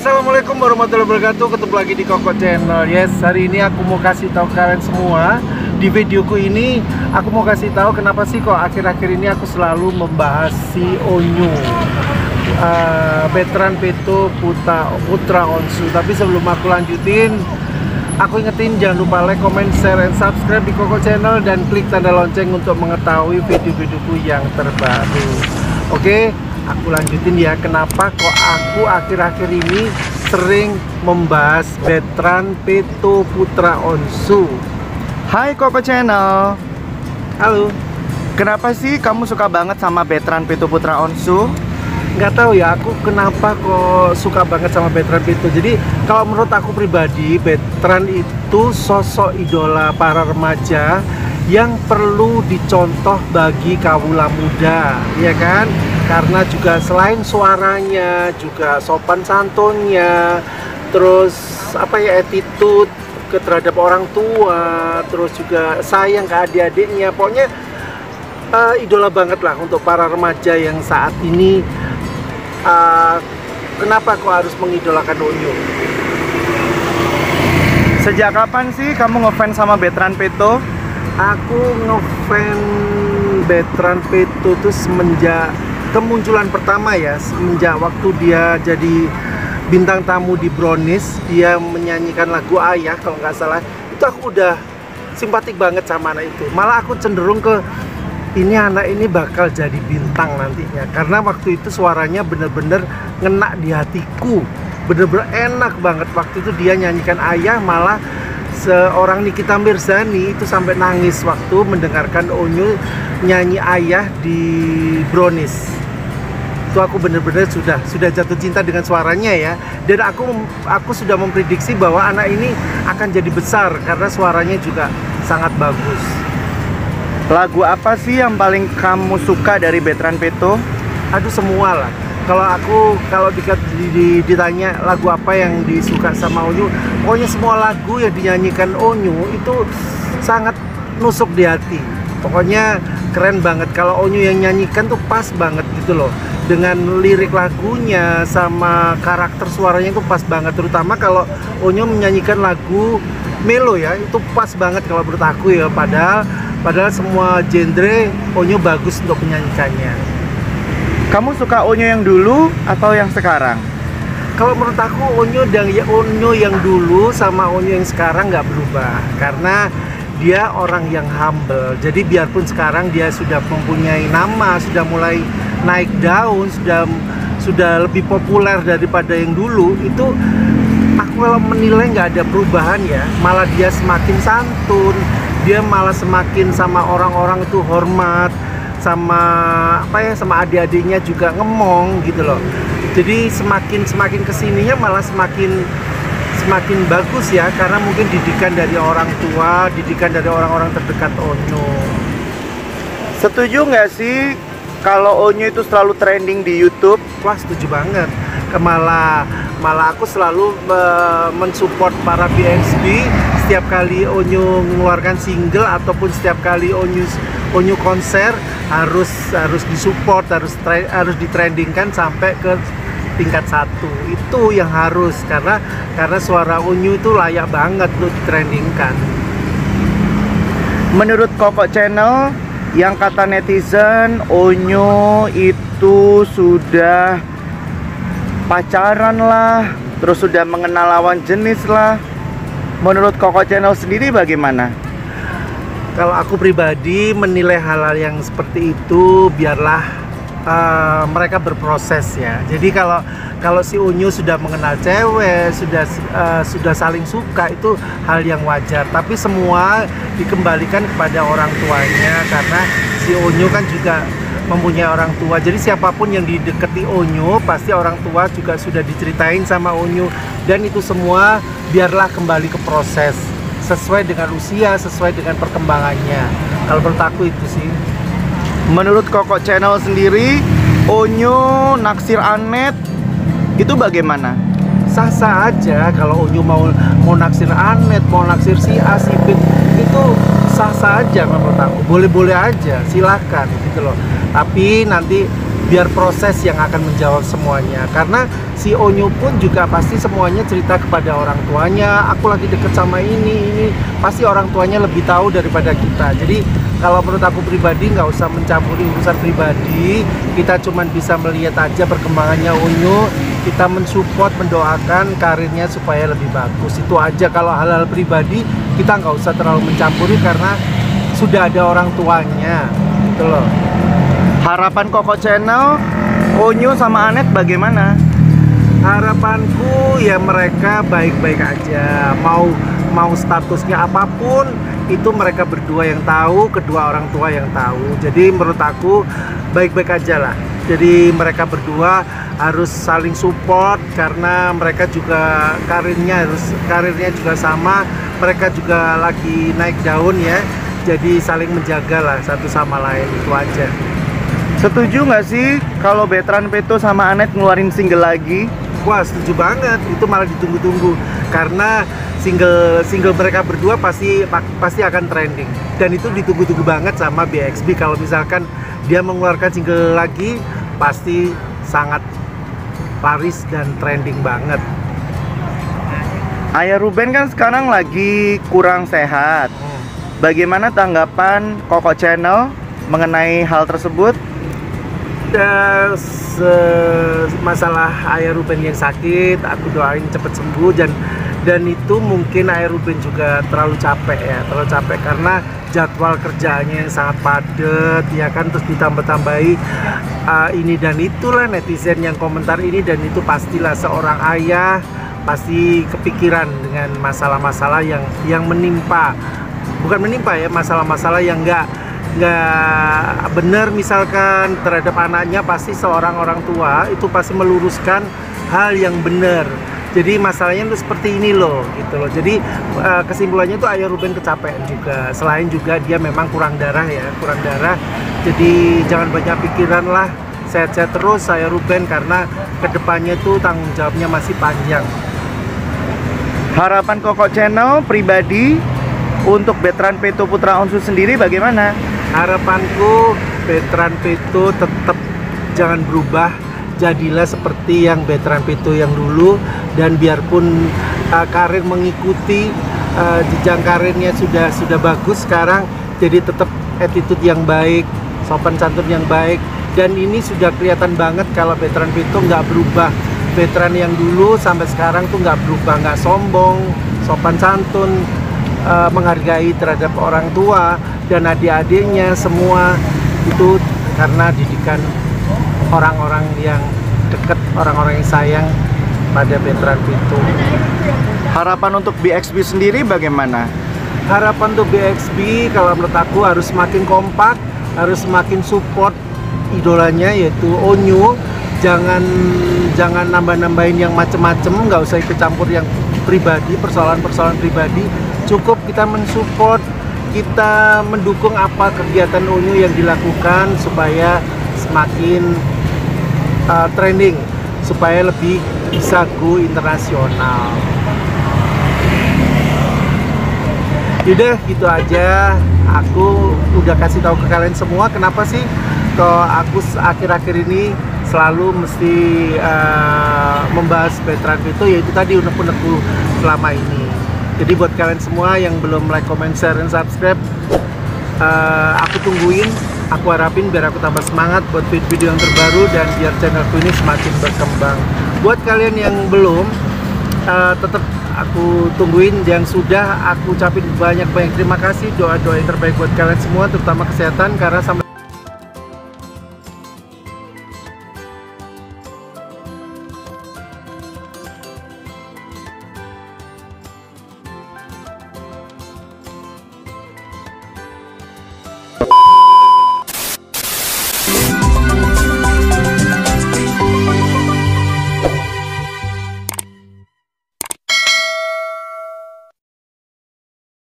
Assalamualaikum warahmatullahi wabarakatuh. Ketemu lagi di Koko Channel. Yes, hari ini aku mau kasih tahu kalian semua. Di videoku ini aku mau kasih tahu kenapa sih kok akhir-akhir ini aku selalu membahas si Onyu, veteran Peto Putra Onsu. Tapi sebelum aku lanjutin, aku ingetin jangan lupa like, comment, share, and subscribe di Koko Channel dan klik tanda lonceng untuk mengetahui video-videoku yang terbaru. Oke, aku lanjutin ya. Kenapa kok aku akhir-akhir ini sering membahas veteran Peto Putra Onsu? Hai Koko Channel. Halo. Kenapa sih kamu suka banget sama veteran Peto Putra Onsu? Nggak tahu ya, aku kenapa kok suka banget sama veteran Peto. Jadi kalau menurut aku pribadi, veteran itu sosok idola para remaja yang perlu dicontoh bagi kawula muda, ya kan? Karena juga selain suaranya, juga sopan santunnya, terus attitude terhadap orang tua, terus juga sayang ke adik-adiknya. Pokoknya idola banget lah untuk para remaja yang saat ini. Kenapa kok harus mengidolakan Onyu? Sejak kapan sih kamu ngefans sama veteran Peto? Aku ngefans veteran Peto tuh semenjak kemunculan pertama ya, semenjak waktu dia jadi bintang tamu di Brownies. Dia menyanyikan lagu Ayah kalau nggak salah. Itu aku udah simpatik banget sama anak itu. Malah aku cenderung ke ini anak ini bakal jadi bintang nantinya, karena waktu itu suaranya bener-bener ngena di hatiku, bener-bener enak banget. Waktu itu dia nyanyikan Ayah, malah seorang Nikita Mirzani itu sampai nangis waktu mendengarkan Onyu nyanyi Ayah di Brownies. Itu aku bener-bener sudah jatuh cinta dengan suaranya ya. Dan aku sudah memprediksi bahwa anak ini akan jadi besar karena suaranya juga sangat bagus. Lagu apa sih yang paling kamu suka dari veteran Peto? Aduh, semua lah. Kalau ditanya lagu apa yang disuka sama Onyu, pokoknya semua lagu yang dinyanyikan Onyu itu sangat nusuk di hati. Pokoknya keren banget. Kalau Onyu yang nyanyikan tuh pas banget gitu loh, dengan lirik lagunya sama karakter suaranya itu pas banget. Terutama kalau Onyu menyanyikan lagu melo ya, itu pas banget kalau menurut aku ya. Padahal semua genre Onyu bagus untuk menyanyikannya. Kamu suka Onyu yang dulu atau yang sekarang? Kalau menurut aku Onyu yang dulu sama Onyu yang sekarang nggak berubah, karena dia orang yang humble. Jadi biarpun sekarang dia sudah mempunyai nama, sudah mulai naik daun, sudah lebih populer daripada yang dulu, itu aku kalau menilai nggak ada perubahan ya. Malah dia semakin santun, dia malah semakin sama orang-orang itu hormat, sama adik-adiknya juga ngemong gitu loh. Jadi semakin kesininya malah semakin bagus ya, karena mungkin didikan dari orang tua, didikan dari orang-orang terdekat Onyu. Setuju nggak sih kalau Onyu itu selalu trending di YouTube? Wah, setuju banget. Malah aku selalu mensupport para BXB. Setiap kali Onyu mengeluarkan single ataupun setiap kali Onyu konser harus disupport, harus ditrendingkan sampai ke tingkat 1. Itu yang harus, karena suara Onyu itu layak banget untuk ditrendingkan. Menurut Koko Channel, yang kata netizen Onyu itu sudah pacaran lah, terus sudah mengenal lawan jenis lah. Menurut Koko Channel sendiri bagaimana? Kalau aku pribadi menilai hal-hal yang seperti itu, biarlah mereka berproses ya. Jadi kalau si Onyu sudah mengenal cewek, sudah saling suka, itu hal yang wajar. Tapi semua dikembalikan kepada orang tuanya, karena si Onyu kan juga mempunyai orang tua. Jadi siapapun yang didekati Onyu, pasti orang tua juga sudah diceritain sama Onyu. Dan itu semua biarlah kembali ke proses, sesuai dengan usia, sesuai dengan perkembangannya. Kalau menurut aku itu sih. Menurut Koko Channel sendiri, Onyu naksir Anet itu bagaimana? Sah-sah aja. Kalau Onyu mau naksir Anet, mau naksir si A, si B, itu sah-sah aja menurut aku. Boleh-boleh aja, silakan gitu loh. Tapi nanti biar proses yang akan menjawab semuanya. Karena si Onyo pun juga pasti semuanya cerita kepada orang tuanya, aku lagi deket sama ini pasti orang tuanya lebih tahu daripada kita. Jadi kalau menurut aku pribadi nggak usah mencampuri urusan pribadi, kita cuma bisa melihat aja perkembangannya Onyo, kita mensupport, mendoakan karirnya supaya lebih bagus. Itu aja. Kalau hal-hal pribadi kita nggak usah terlalu mencampuri karena sudah ada orang tuanya gitu loh. Harapan Koko Channel, Onyo sama Anet bagaimana? Harapanku ya mereka baik-baik aja. Mau statusnya apapun itu mereka berdua yang tahu, kedua orang tua yang tahu. Jadi menurut aku baik-baik aja lah. Jadi mereka berdua harus saling support karena mereka juga karirnya juga sama. Mereka juga lagi naik daun ya. Jadi saling menjaga lah satu sama lain, itu aja. Setuju nggak sih kalau Betran Peto sama Anet ngeluarin single lagi? Wah, setuju banget. Itu malah ditunggu-tunggu karena single mereka berdua pasti akan trending. Dan itu ditunggu-tunggu banget sama BXB. Kalau misalkan dia mengeluarkan single lagi, pasti sangat laris dan trending banget. Ayah Ruben kan sekarang lagi kurang sehat. Bagaimana tanggapan Koko Channel mengenai hal tersebut? Masalah Ayah Ruben yang sakit, aku doain cepet sembuh, dan itu mungkin Ayah Ruben juga terlalu capek karena jadwal kerjanya yang sangat padat ya kan, terus ditambah-tambahi ini dan itulah netizen yang komentar ini dan itu. Pastilah seorang ayah pasti kepikiran dengan masalah-masalah yang menimpa, bukan menimpa ya, masalah-masalah yang nggak benar misalkan terhadap anaknya. Pasti seorang orang tua itu pasti meluruskan hal yang benar. Jadi masalahnya itu seperti ini loh gitu loh. Jadi kesimpulannya itu Ayah Ruben kecapean juga. Selain juga dia memang kurang darah. Jadi jangan banyak pikiran lah. Sehat-sehat terus Ayah Ruben karena kedepannya tuh tanggung jawabnya masih panjang. Harapan Koko Channel pribadi untuk Betran Peto Putra Onsu sendiri bagaimana? Harapanku Betran Peto tetap jangan berubah, jadilah seperti yang Betran Peto yang dulu. Dan biarpun karir mengikuti jenjang karirnya sudah bagus sekarang, jadi tetap attitude yang baik, sopan santun yang baik. Dan ini sudah kelihatan banget kalau Betran Peto nggak berubah. Betran yang dulu sampai sekarang tuh nggak berubah, nggak sombong, sopan santun, menghargai terhadap orang tua dan adik-adiknya semua. Itu karena didikan orang-orang yang dekat, orang-orang yang sayang pada Betran Peto. Harapan untuk BXB sendiri bagaimana? Harapan untuk BXB kalau menurut aku harus semakin kompak, harus semakin support idolanya yaitu Onyo. Jangan nambah-nambahin yang macem-macem, nggak usah ikut campur yang pribadi, persoalan-persoalan pribadi. Cukup kita mensupport, kita mendukung apa kegiatan Onyo yang dilakukan supaya semakin trending, supaya lebih bisa go internasional. Yaudah gitu aja. Aku udah kasih tahu ke kalian semua kenapa sih kok aku akhir-akhir ini selalu mesti membahas Betran Peto, yaitu tadi unek-unekku selama ini. Jadi buat kalian semua yang belum like, comment, share, dan subscribe, aku tungguin, aku harapin biar aku tambah semangat buat video yang terbaru dan biar channelku ini semakin berkembang. Buat kalian yang belum, tetap aku tungguin. Yang sudah, aku ucapin banyak-banyak terima kasih, doa-doa yang terbaik buat kalian semua, terutama kesehatan, karena sampai